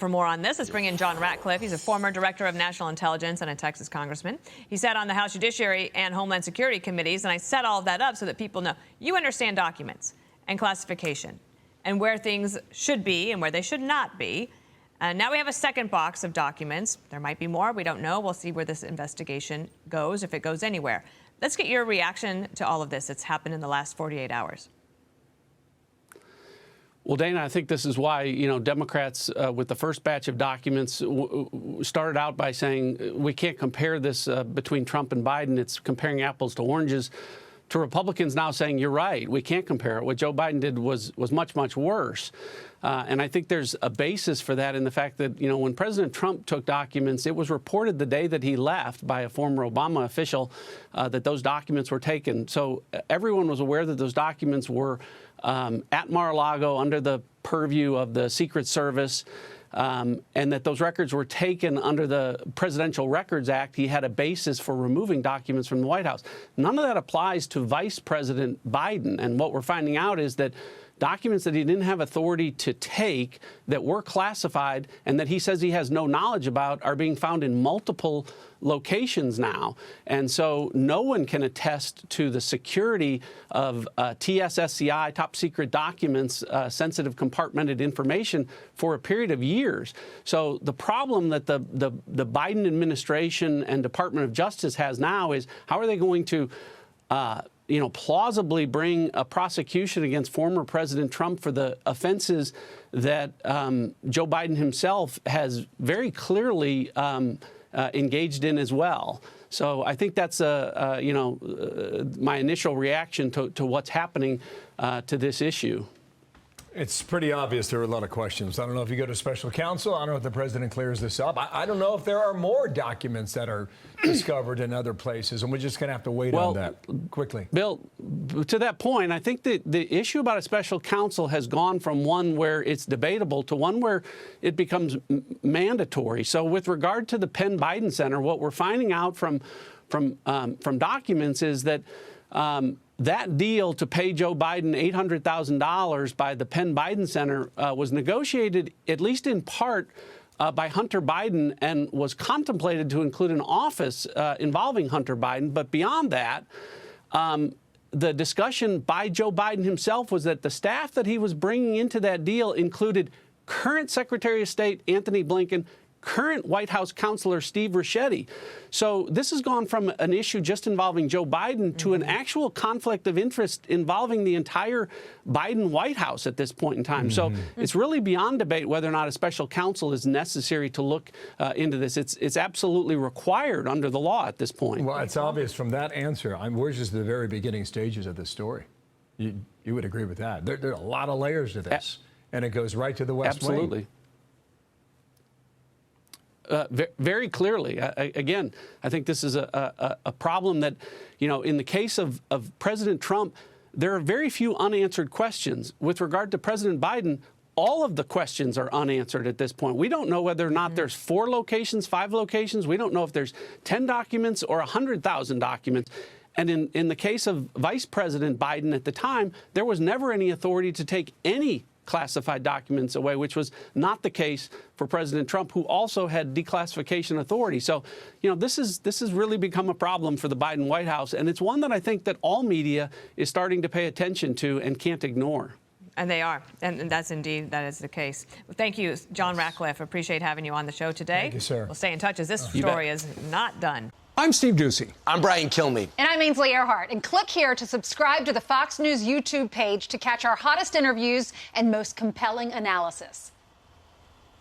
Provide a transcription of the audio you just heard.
For more on this, let's bring in John Ratcliffe. He's a former director of national intelligence and a Texas congressman. He sat on the House Judiciary and Homeland Security committees, and I set all of that up so that people know you understand documents and classification and where things should be and where they should not be. Now we have a second box of documents. There might be more. We don't know. We'll see where this investigation goes, if it goes anywhere. Let's get your reaction to all of this that's happened in the last 48 hours. Well, Dana, I think this is why, Democrats with the first batch of documents started out by saying we can't compare this between Trump and Biden. It's comparing apples to oranges. To Republicans now saying, you're right, we can't compare it. What Joe Biden did was much, much worse. And I think there's a basis for that in the fact that, when President Trump took documents, it was reported the day that he left by a former Obama official that those documents were taken. So everyone was aware that those documents were at Mar-a-Lago under the purview of the Secret Service. And that those records were taken under the Presidential Records Act. He had a basis for removing documents from the White House. None of that applies to Vice President Biden. And what we're finding out is that documents that he didn't have authority to take that were classified and that he says he has no knowledge about are being found in multiple locations now. And so no one can attest to the security of TSSCI, top secret documents, sensitive compartmented information for a period of years. So the problem that the Biden administration and Department of Justice has now is how are they going to plausibly bring a prosecution against former President Trump for the offenses that Joe Biden himself has very clearly engaged in as well. So I think that's my initial reaction to what's happening to this issue. It's pretty obvious there are a lot of questions. I don't know if you go to special counsel. I don't know if the president clears this up. I don't know if there are more documents that are discovered in other places, and we're just going to have to wait on that quickly. Bill, to that point, I think that the issue about a special counsel has gone from one where it's debatable to one where it becomes mandatory. So with regard to the Penn Biden Center, what we're finding out from documents is that that deal to pay Joe Biden $800,000 by the Penn Biden Center was negotiated, at least in part, by Hunter Biden and was contemplated to include an office involving Hunter Biden. But beyond that, the discussion by Joe Biden himself was that the staff that he was bringing into that deal included current Secretary of State Anthony Blinken, current White House counselor Steve Ricchetti. So this has gone from an issue just involving Joe Biden to an actual conflict of interest involving the entire Biden White House at this point in time. So it's really beyond debate whether or not a special counsel is necessary to look into this. It's absolutely required under the law at this point. Well, it's obvious from that answer. We're just at the very beginning stages of this story. You would agree with that. There are a lot of layers to this, and it goes right to the West Wing. Absolutely. Very clearly. Again, I think this is a problem that, in the case of President Trump, there are very few unanswered questions. With regard to President Biden, all of the questions are unanswered at this point. We don't know whether or not there's 4 locations, 5 locations. We don't know if there's 10 documents or 100,000 documents. And in the case of Vice President Biden at the time, there was never any authority to take any classified documents away, which was not the case for President Trump, who also had declassification authority. So, this has really become a problem for the Biden White House, and it's one that I think that all media is starting to pay attention to and can't ignore. And they are, and that is the case. Well, thank you, John Ratcliffe. Appreciate having you on the show today. Thank you, sir. We'll stay in touch as this story is not done. I'm Steve Ducey. I'm Brian Kilmeade. And I'm Ainsley Earhart. And click here to subscribe to the Fox News YouTube page to catch our hottest interviews and most compelling analysis.